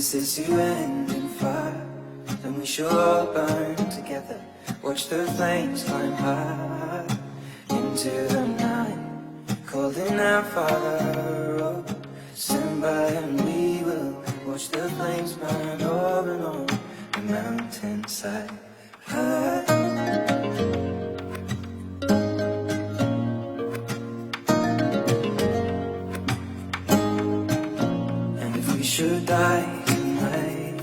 Is this you ending fire? Then we shall all burn together. Watch the flames climb high into the night, calling out, Father, oh, stand by and we will watch the flames burn over and on the mountainside. And if we should die tonight,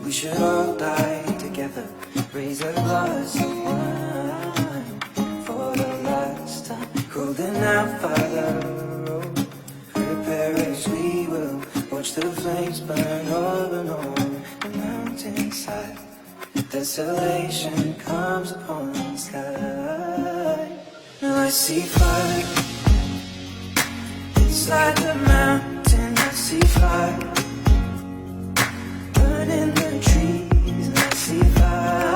we should all die together. Raise a glass of wine for the last time, calling out, Father, oh, prepare as we will watch the flames burn over and on the mountainside. Desolation comes upon the sky. Now I see fire inside the mountain. I see fire burning the trees, and I see fire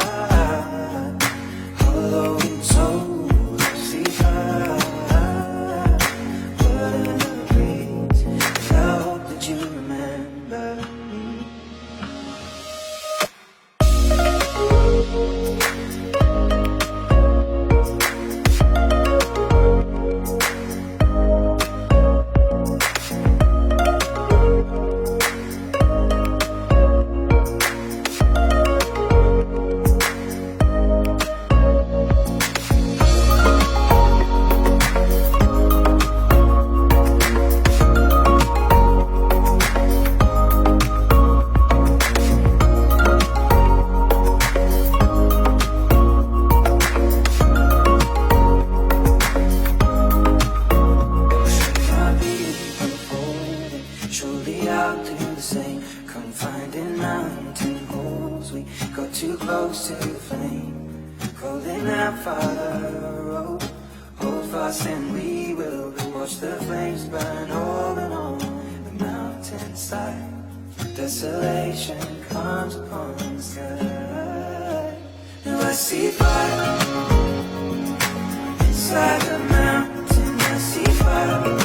hollow and soul. I see fire burning the breeze. I hope that you remember me. Surely I'll do the same. Confined in mountain holes, we got too close to the flame. Calling out, Father, oh, hold fast and we will watch the flames burn over and on the mountainside. Desolation comes upon the sky. Now I see fire inside the mountain. I see fire.